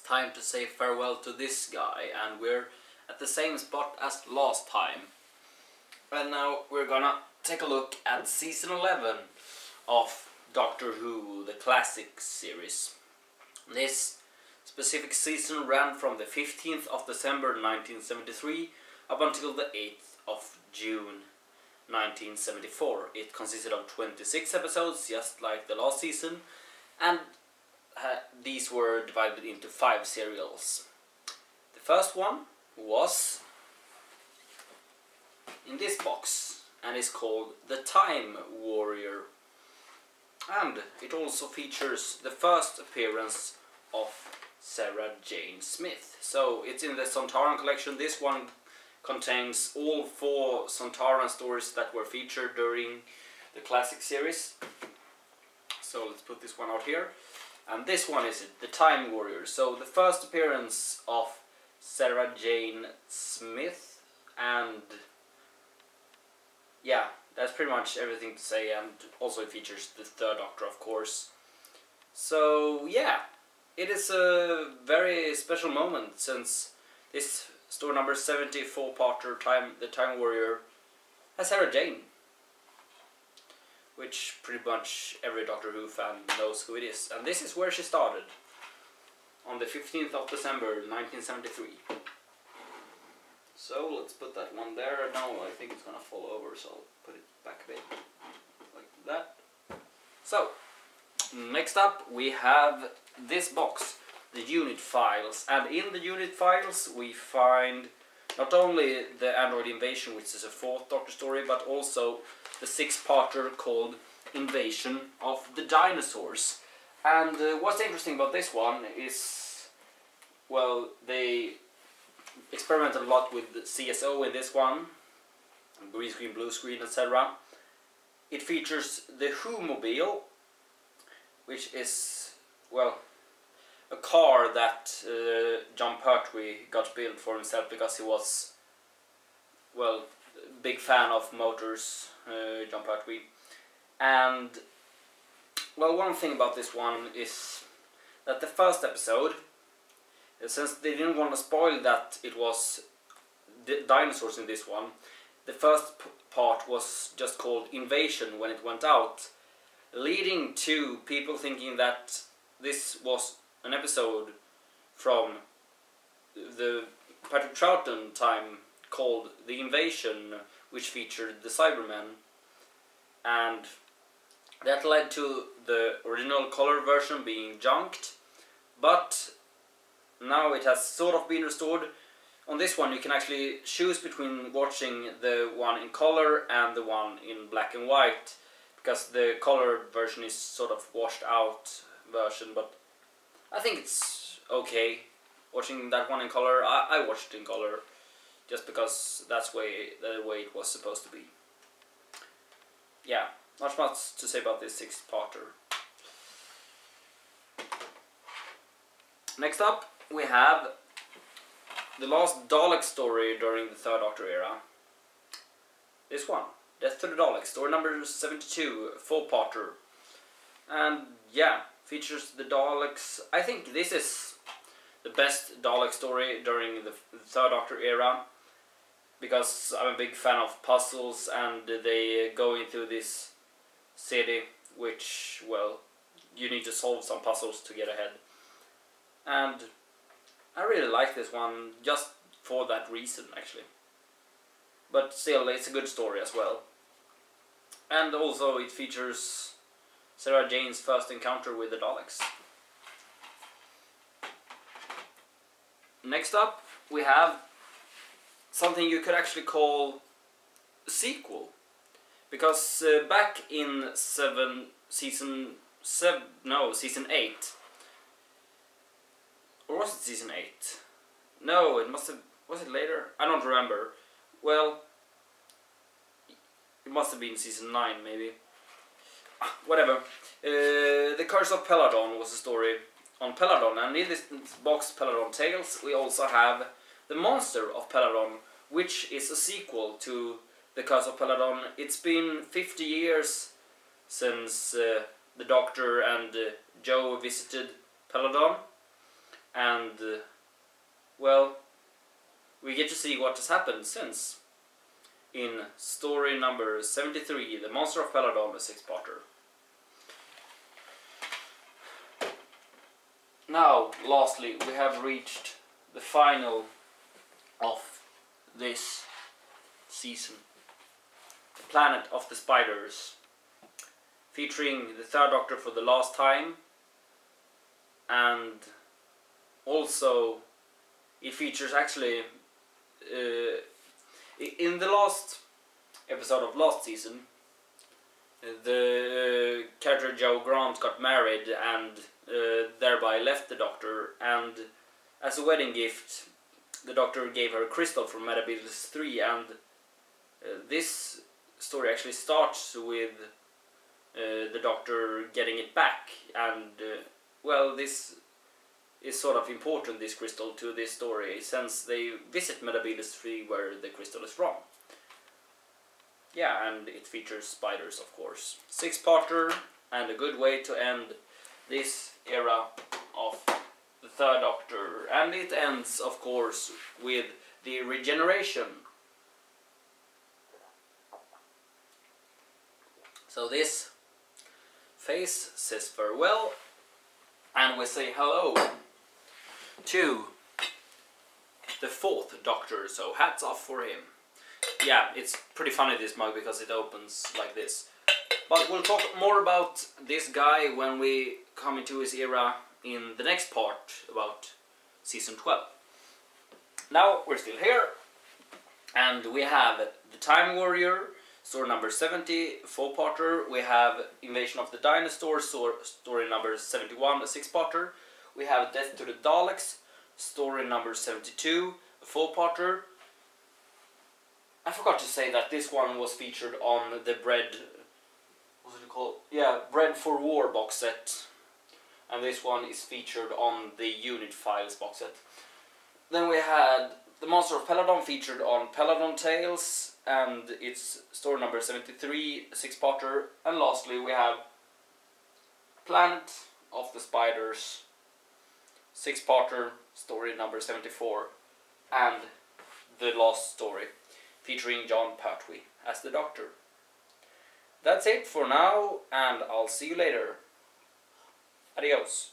time to say farewell to this guy, and we're at the same spot as last time. And now we're gonna take a look at season 11 of Doctor Who, the classic series. This specific season ran from the 15th of December 1973 up until the 8th of June 1974. It consisted of 26 episodes, just like the last season, and these were divided into 5 serials. The first one was in this box and is called The Time Warrior, and it also features the first appearance of Sarah Jane Smith. So it's in the Sontaran collection. This one contains all 4 Sontaran stories that were featured during the classic series. So let's put this one out here. And this one is The Time Warrior. So the first appearance of Sarah Jane Smith, and yeah, that's pretty much everything to say, and also it features the third Doctor, of course. So yeah, it is a very special moment, since this story number 74-parter, The Time Warrior, has Sarah Jane, which pretty much every Doctor Who fan knows who it is. And this is where she started, on the 15th of December 1973. So let's put that one there. Now I think it's gonna fall over, so I'll put it back a bit, like that. So, next up we have this box, the U.N.I.T files. And in the U.N.I.T files we find not only the Android Invasion, which is a 4th Doctor story, but also the 6-parter called Invasion of the Dinosaurs. And what's interesting about this one is, well, they experimented a lot with CSO in this one, green screen, blue screen, etc. It features the Who-mobile, which is, well, a car that Jon Pertwee got built for himself because he was, well, a big fan of motors, Jon Pertwee. And, well, one thing about this one is that the first episode, since they didn't want to spoil that it was dinosaurs in this one, the first part was just called Invasion when it went out, leading to people thinking that this was an episode from the Patrick Troughton time called The Invasion, which featured the Cybermen, and that led to the original color version being junked, but now it has sort of been restored. On this one you can actually choose between watching the one in color and the one in black and white, because the color version is sort of washed out version, but I think it's okay watching that one in color. I watched it in color just because that's the way it was supposed to be. Yeah, not much to say about this 6-parter. Next up we have the last Dalek story during the 3rd Doctor era. This one, Death to the Daleks, story number 72, 4-parter. And yeah, features the Daleks. I think this is the best Dalek story during the 3rd Doctor era, because I'm a big fan of puzzles, and they go into this city which, well, you need to solve some puzzles to get ahead. And I really like this one just for that reason, actually. But still, it's a good story as well. And also it features Sarah Jane's first encounter with the Daleks. Next up we have something you could actually call a sequel, because back in season 8, or was it season 8? No, it must have, was it later? I don't remember. Well, it must have been season 9 maybe. Whatever. The Curse of Peladon was a story on Peladon, and in this box, Peladon Tales, we also have The Monster of Peladon, which is a sequel to The Curse of Peladon. It's been 50 years since the Doctor and Joe visited Peladon, and well, we get to see what has happened since in story number 73, The Monster of Peladon, a six-parter. Now, lastly, we have reached the final of this season, The Planet of the Spiders, featuring the Third Doctor for the last time, and also it features actually in the last episode of last season, the character Joe Grant got married and thereby left the Doctor, and as a wedding gift the Doctor gave her a crystal from Metabilis 3, and this story actually starts with the Doctor getting it back, and well, this is sort of important, this crystal, to this story, since they visit Metabilis 3 where the crystal is from. Yeah, and it features spiders, of course. Six-parter, and a good way to end this era of the Third Doctor. And it ends, of course, with the regeneration. So this phase says farewell, and we say hello to the fourth Doctor, so hats off for him. Yeah, it's pretty funny, this mug, because it opens like this. But we'll talk more about this guy when we come into his era in the next part, about season 12. Now we're still here, and we have The Time Warrior, story number 70, four-parter. We have Invasion of the Dinosaurs, story number 71, a six-parter. We have Death to the Daleks, story number 72, a four-parter. I forgot to say that this one was featured on the Bred, what's it called? Yeah, Bred for War box set. And this one is featured on the Unit Files box set. Then we had The Monster of Peladon featured on Peladon Tales, and it's story number 73, a six-parter. And lastly we have Planet of the Spiders, six-parter, story number 74, and the last story, featuring Jon Pertwee as the Doctor. That's it for now, and I'll see you later. Adios.